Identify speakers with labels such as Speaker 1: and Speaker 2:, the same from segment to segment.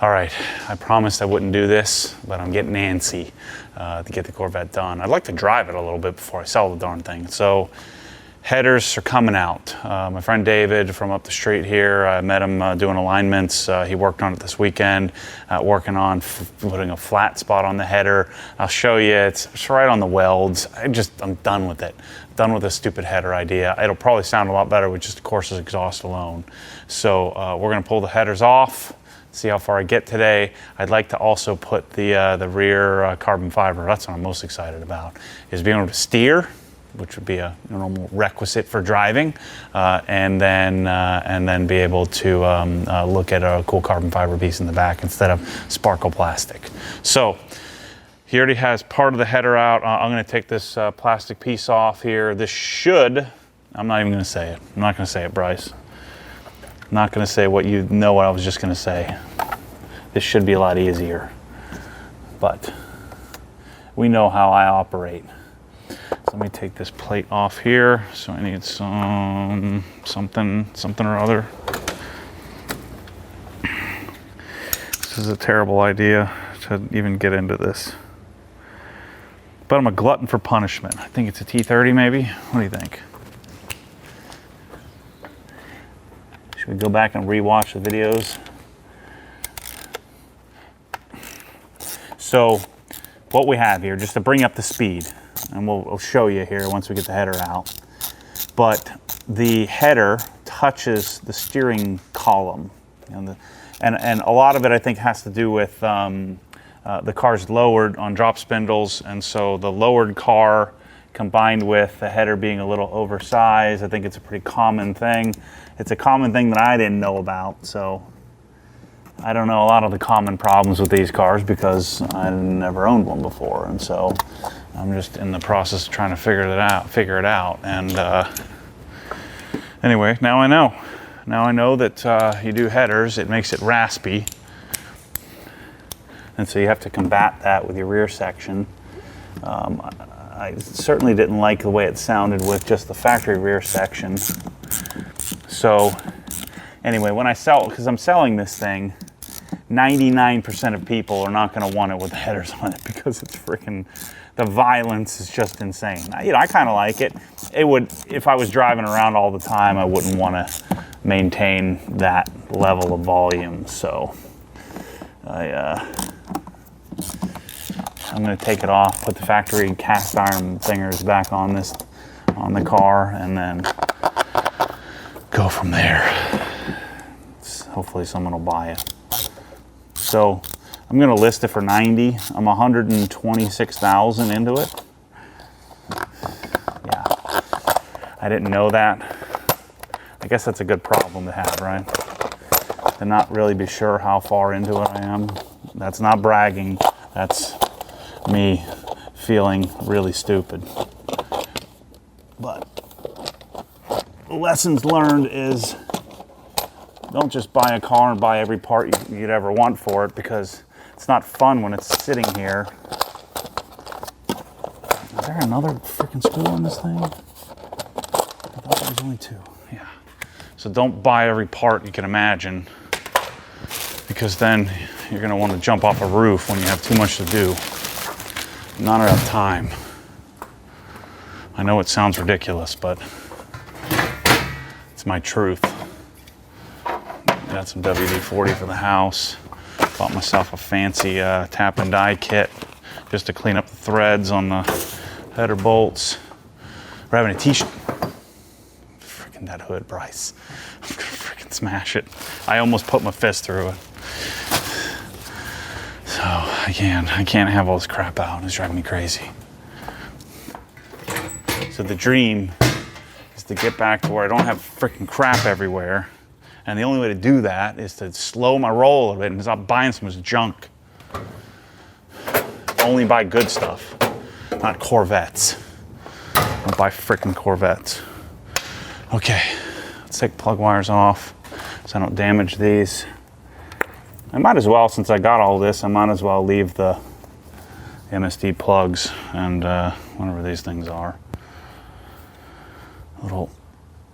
Speaker 1: All right, I promised I wouldn't do this, but I'm getting antsy to get the Corvette done. I'd like to drive it a little bit before I sell the darn thing. So headers are coming out. My friend David from up the street here, I met him doing alignments. He worked on it this weekend, working on putting a flat spot on the header. I'll show you, it's right on the welds. I'm done with it. Done with this stupid header idea. It'll probably sound a lot better with just the Corsa's exhaust alone. So we're gonna pull the headers off, see how far I get today. I'd like to also put the rear carbon fiber. That's what I'm most excited about, is being able to steer, which would be a normal requisite for driving, and then be able to look at a cool carbon fiber piece in the back instead of sparkle plastic. So he already has part of the header out. I'm going to take this plastic piece off here. This should, I'm not even going to say it. I'm not going to say it, Bryce. I'm not going to say what you know what I was just going to say. This should be a lot easier, but we know how I operate. So let me take this plate off here. So I need something or other. This is a terrible idea to even get into this, but I'm a glutton for punishment. I think it's a T30 maybe. What do you think? Should we go back and rewatch the videos? So what we have here, just to bring up the speed, and we'll show you here once we get the header out, but the header touches the steering column, and a lot of it I think has to do with the car's lowered on drop spindles, and so the lowered car combined with the header being a little oversized, I think it's a pretty common thing. It's a common thing that I didn't know about, so I don't know a lot of the common problems with these cars because I never owned one before, and so I'm just in the process of trying to figure it out. And anyway, now I know. Now I know that you do headers, it makes it raspy, and so you have to combat that with your rear section. I certainly didn't like the way it sounded with just the factory rear section. So anyway, when I sell, because I'm selling this thing, 99% of people are not going to want it with the headers on it because it's freaking, the violence is just insane. You know, I kind of like it. It would, if I was driving around all the time, I wouldn't want to maintain that level of volume. So I'm going to take it off, put the factory cast iron fingers back on the car, and then go from there. Hopefully someone will buy it. So I'm going to list it for 90. I'm 126,000 into it. Yeah, I didn't know that. I guess that's a good problem to have, right? To not really be sure how far into it I am. That's not bragging. That's me feeling really stupid. But lessons learned is don't just buy a car and buy every part you'd ever want for it, because it's not fun when it's sitting here. Is there another freaking screw on this thing? I thought there was only two. Yeah. So don't buy every part you can imagine, because then you're going to want to jump off a roof when you have too much to do. Not enough time. I know it sounds ridiculous, but it's my truth. Got some WD-40 for the house. Bought myself a fancy tap and die kit just to clean up the threads on the header bolts. We're having a t-shirt. Freaking that hood, Bryce. I'm gonna freaking smash it. I almost put my fist through it. So I can't have all this crap out. It's driving me crazy. So the dream is to get back to where I don't have freaking crap everywhere. And the only way to do that is to slow my roll a little bit and stop buying so much junk. Only buy good stuff, not Corvettes. Don't buy freaking Corvettes. Okay, let's take plug wires off so I don't damage these. I might as well, since I got all this, I might as well leave the MSD plugs and whatever these things are. Little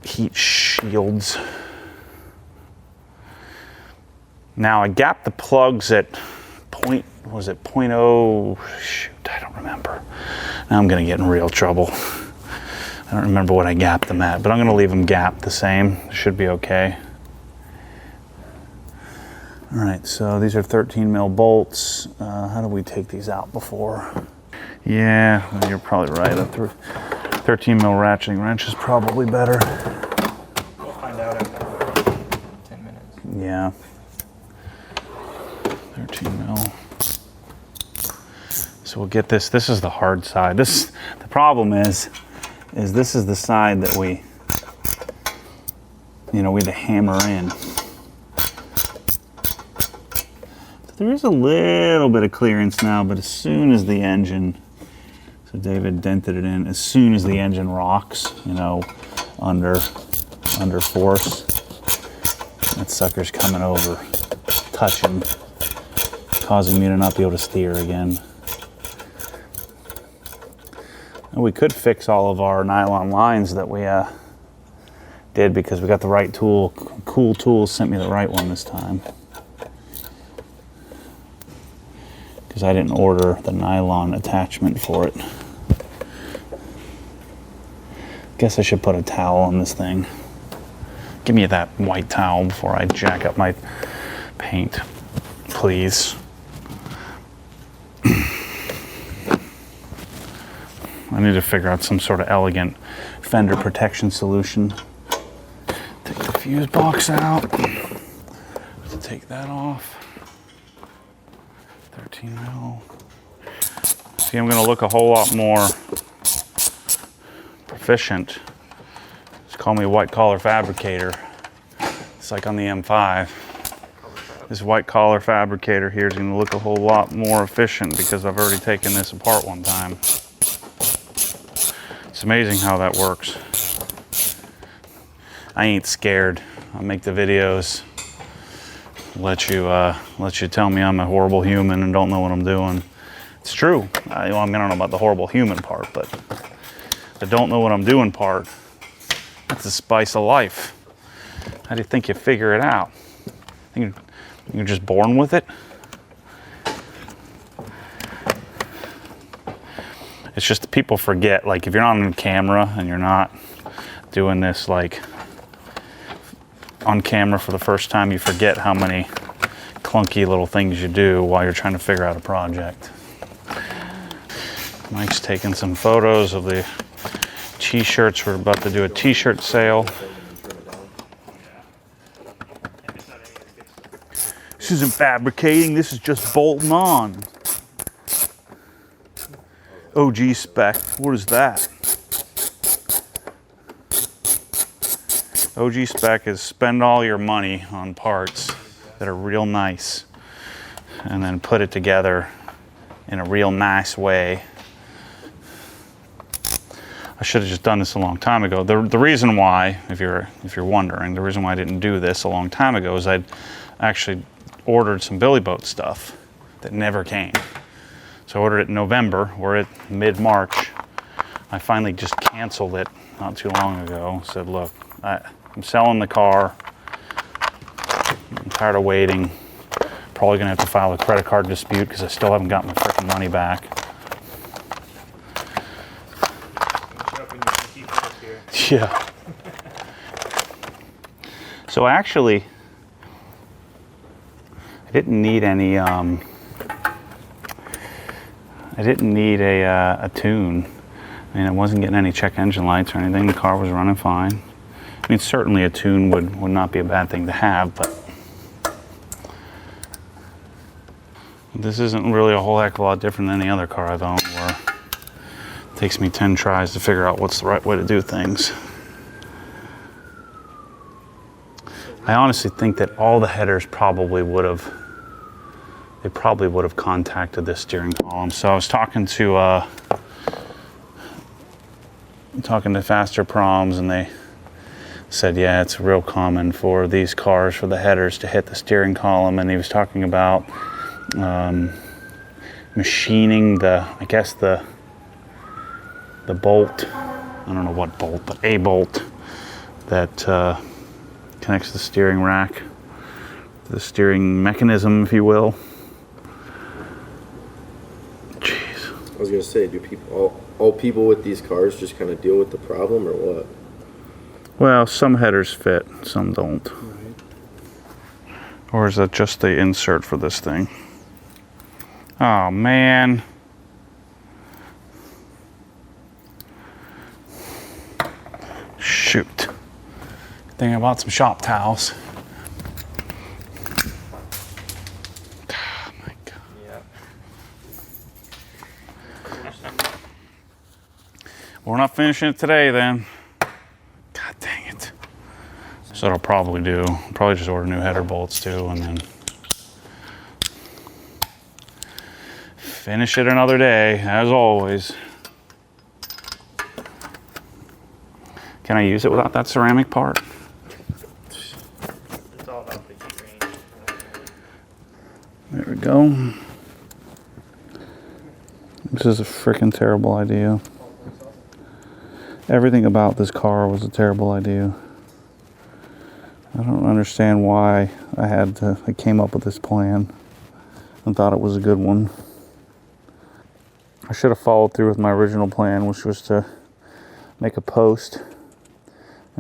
Speaker 1: heat shields. Now I gapped the plugs at was it 0.0? Shoot, I don't remember. Now I'm gonna get in real trouble. I don't remember what I gapped them at, but I'm gonna leave them gapped the same. Should be okay. All right, so these are 13 mil bolts. How do we take these out before? Yeah, you're probably right. A 13 mil ratcheting wrench is probably better.
Speaker 2: We'll find out after 10 minutes.
Speaker 1: Yeah. 13 mil. So we'll get this. This is the hard side. The problem is this is the side that we had to hammer in. There is a little bit of clearance now, but as soon as the engine, so David dented it in, as soon as the engine rocks, under force, that sucker's coming over, touching, causing me to not be able to steer again. And we could fix all of our nylon lines that we did because we got the right tool. Cool Tools sent me the right one this time. Because I didn't order the nylon attachment for it. Guess I should put a towel on this thing. Give me that white towel before I jack up my paint, please. I need to figure out some sort of elegant fender protection solution. Take the fuse box out. Take that off. 13 mil. See, I'm going to look a whole lot more proficient. Just call me a white collar fabricator. It's like on the M5. This white collar fabricator here is going to look a whole lot more efficient because I've already taken this apart one time. It's amazing how that works. I ain't scared. I'll make the videos. Let you tell me I'm a horrible human and don't know what I'm doing. It's true. I don't know about the horrible human part, but the don't know what I'm doing part, that's the spice of life. How do you think you figure it out? Think you're just born with it? It's just people forget, like if you're not on camera and you're not doing this like on camera for the first time, you forget how many clunky little things you do while you're trying to figure out a project. Mike's taking some photos of the t-shirts. We're about to do a t-shirt sale. This isn't fabricating, this is just bolting on. OG spec, what is that? OG spec is spend all your money on parts that are real nice and then put it together in a real nice way. I should have just done this a long time ago. The reason why, if you're wondering, the reason why I didn't do this a long time ago is I'd actually ordered some Billy Boat stuff that never came. So I ordered it in November. We're at mid-March. I finally just canceled it not too long ago. Said, look, I'm selling the car. I'm tired of waiting. Probably gonna have to file a credit card dispute because I still haven't got my freaking money back. Yeah. So actually, I didn't need any. I didn't need a tune. I mean, I wasn't getting any check engine lights or anything. The car was running fine. I mean, certainly a tune would not be a bad thing to have, but this isn't really a whole heck of a lot different than any other car I've owned, where it takes me 10 tries to figure out what's the right way to do things. I honestly think that all the headers probably would have contacted this steering column. So I was talking to Faster Proms, and they said, yeah, it's real common for these cars for the headers to hit the steering column. And he was talking about machining the bolt. I don't know what bolt, but a bolt that connects the steering rack the steering mechanism, if you will. Jeez.
Speaker 3: I was gonna say, do people all people with these cars just kind of deal with the problem, or what?
Speaker 1: Well, some headers fit, some don't.
Speaker 3: Right.
Speaker 1: Or is that just the insert for this thing? Oh man. Shoot. Thinking about some shop towels. Oh my God.
Speaker 2: Yeah.
Speaker 1: We're not finishing it today then. God dang it. So what I'll probably do, probably just order new header bolts too, and then finish it another day, as always. Can I use it without that ceramic part?
Speaker 2: It's all about the heat range.
Speaker 1: There we go. This is a freaking terrible idea. Everything about this car was a terrible idea. I don't understand why I came up with this plan and thought it was a good one. I should have followed through with my original plan, which was to make a post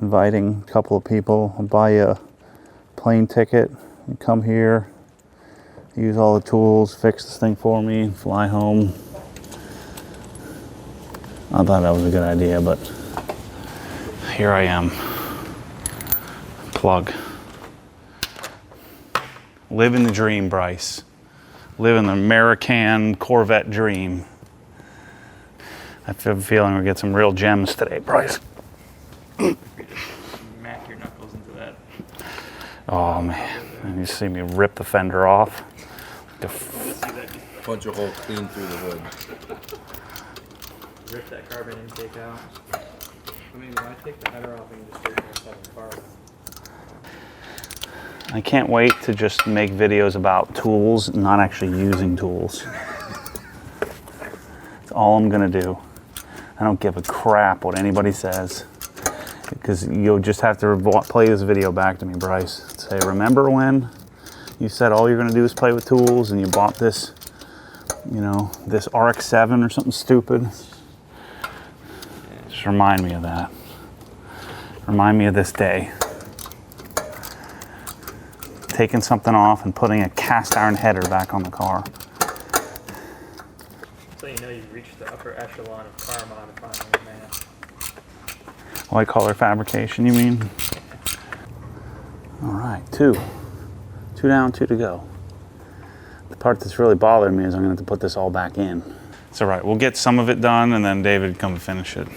Speaker 1: inviting a couple of people, buy a plane ticket, and come here, use all the tools, fix this thing for me, and fly home. I thought that was a good idea, but here I am. Plug. Living the dream, Bryce. Living the American Corvette dream. I have a feeling we'll get some real gems today, Bryce.
Speaker 2: Smack your knuckles into that.
Speaker 1: Oh man, and you see me rip the fender off.
Speaker 3: Punch a hole clean through the hood.
Speaker 2: Rip that carbon intake out. I mean, why take the header off and just take the carbon?
Speaker 1: I can't wait to just make videos about tools, not actually using tools. That's all I'm gonna do. I don't give a crap what anybody says, because you'll just have to play this video back to me, Bryce. Say, remember when you said all you're gonna do is play with tools and you bought this, you know, this RX-7 or something stupid? Just remind me of that. Remind me of this day. Taking something off and putting a cast iron header back on the car.
Speaker 2: So you know you've reached the upper echelon of car modifying, man.
Speaker 1: White collar fabrication, you mean? All right, two down, two to go. The part that's really bothering me is I'm gonna have to put this all back in. It's all right, we'll get some of it done and then David can come and finish it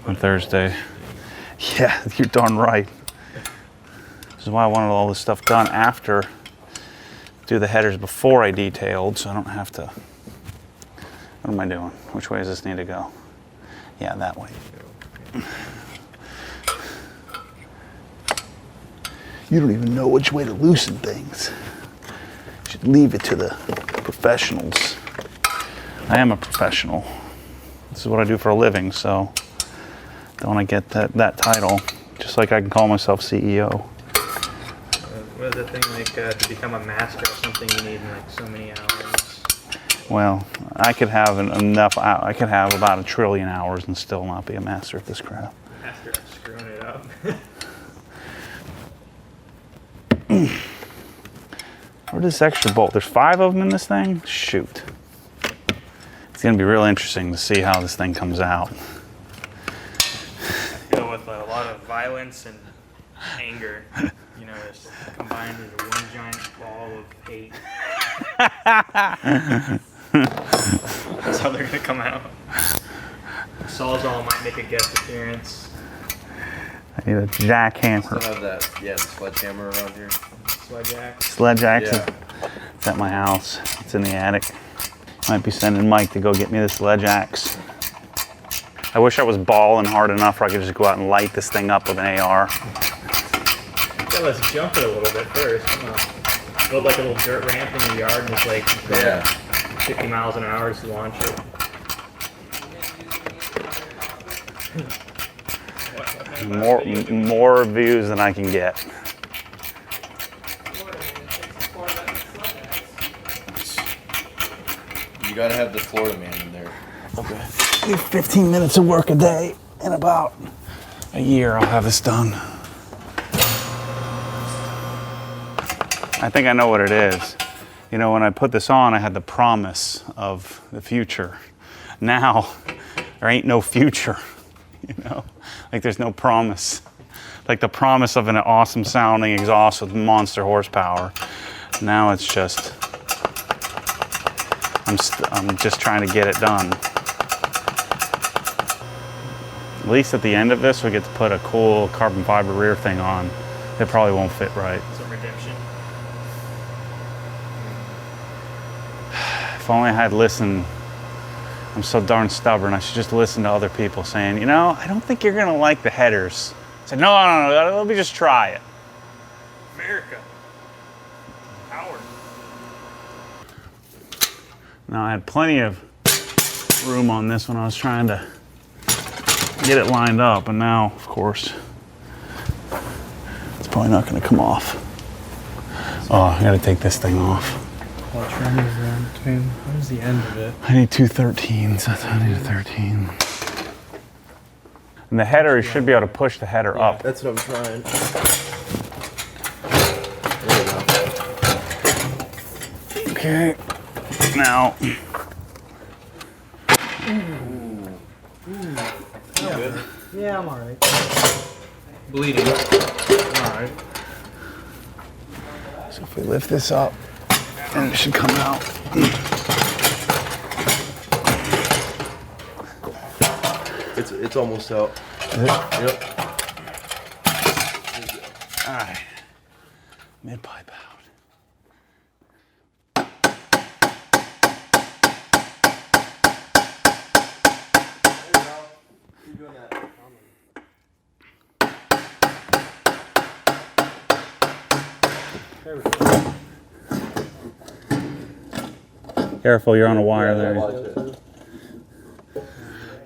Speaker 1: on Thursday. Yeah, you're darn right. This is why I wanted all this stuff done after, do the headers before I detailed, so I don't have to. What am I doing? Which way does this need to go? Yeah, that way. You don't even know which way to loosen things. You should leave it to the professionals. I am a professional. This is what I do for a living, so don't I get that title? Just like I can call myself CEO.
Speaker 2: What is the thing, like, to become a master of something you need like so many hours?
Speaker 1: Well, I could have I could have about 1 trillion hours and still not be a master of this crap.
Speaker 2: Master of screwing it up.
Speaker 1: Where's this extra bolt? There's 5 of them in this thing? Shoot. It's gonna be real interesting to see how this thing comes out.
Speaker 2: Filled with a lot of violence and anger. You know, it's combined into one giant ball of hate. That's how they're gonna come out. Sawzall might make a guest appearance.
Speaker 1: I need a jackhammer.
Speaker 3: Still have that, the sledgehammer around here.
Speaker 2: Sledge axe.
Speaker 1: Sledge axe.
Speaker 3: Yeah.
Speaker 1: It's at my house. It's in the attic. Might be sending Mike to go get me the sledge axe. I wish I was balling hard enough where I could just go out and light this thing up with an AR.
Speaker 2: Yeah, let's jump it a little bit first. Come on. Build like a little dirt ramp in your yard and just like 50 miles an hour to launch it.
Speaker 1: More views than I can get.
Speaker 3: You gotta have the Florida man in there.
Speaker 1: Okay. 15 minutes of work a day. In about a year, I'll have this done. I think I know what it is. You know, when I put this on, I had the promise of the future. Now, there ain't no future, you know? Like there's no promise. Like the promise of an awesome sounding exhaust with monster horsepower. Now it's just, I'm just trying to get it done. At least at the end of this, we get to put a cool carbon fiber rear thing on. It probably won't fit right.
Speaker 2: Some redemption.
Speaker 1: If only I had listened. I'm so darn stubborn. I should just listen to other people saying, you know, I don't think you're gonna like the headers. I said, no, let me just try it.
Speaker 2: America. Howard.
Speaker 1: Now I had plenty of room on this when I was trying to get it lined up, and now, of course, it's probably not gonna come off. Oh, I gotta take this thing off.
Speaker 4: What is the end of it?
Speaker 1: I need two 13s. I need a 13. And the header, you should be able to push the header up.
Speaker 3: That's what I'm trying. There we go.
Speaker 1: Okay. Now.
Speaker 3: Good.
Speaker 4: Yeah, I'm alright. Bleeding. Alright.
Speaker 1: So if we lift this up, and it should come out.
Speaker 3: It's almost out.
Speaker 1: Is it?
Speaker 3: Yep.
Speaker 1: All right. Mid-pipe out. Careful, you're on a wire there.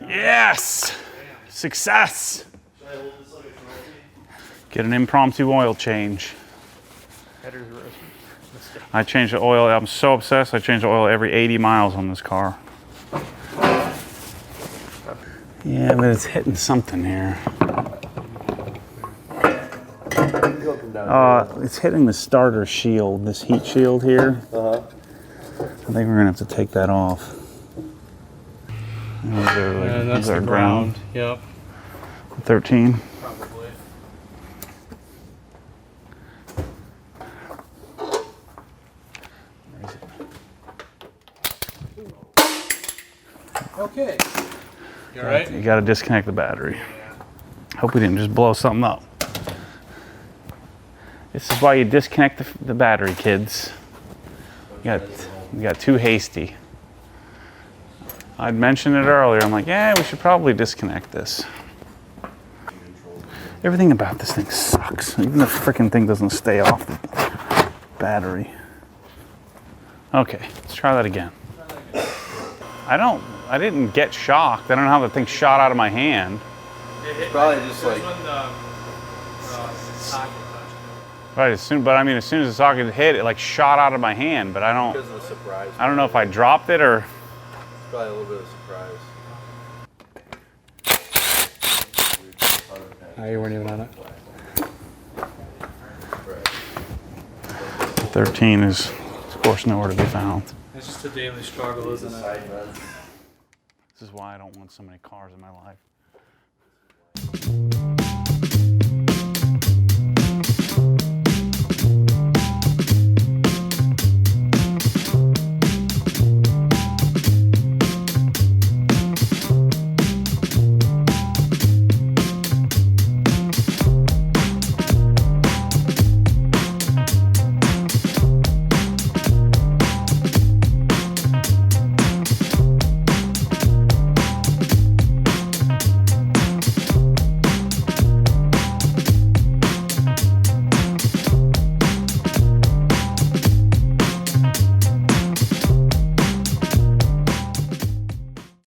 Speaker 1: Yes! Success! Get an impromptu oil change.
Speaker 2: Headers roasted.
Speaker 1: I change the oil. I'm so obsessed. I change the oil every 80 miles on this car. Yeah, but it's hitting something here. It's hitting the starter shield, this heat shield here. I think we're gonna have to take that off.
Speaker 4: And that's
Speaker 1: those are
Speaker 4: the ground. Yep.
Speaker 1: 13.
Speaker 4: Probably. Okay. You alright?
Speaker 1: You gotta disconnect the battery. Hope we didn't just blow something up. This is why you disconnect the battery, kids. You got too hasty. I'd mentioned it earlier. I'm like, yeah, we should probably disconnect this. Everything about this thing sucks. Even the freaking thing doesn't stay off the battery. Okay, let's try that again. I didn't get shocked. I don't know how the thing shot out of my hand.
Speaker 3: It's probably just like.
Speaker 1: Right, as soon as the socket hit, it like shot out of my hand, but I don't know if I dropped it or.
Speaker 3: Probably a little bit of surprise.
Speaker 4: Oh, you weren't even on it?
Speaker 1: 13 is, of course, nowhere to be found.
Speaker 4: It's just a daily struggle, isn't it?
Speaker 1: This is why I don't want so many cars in my life.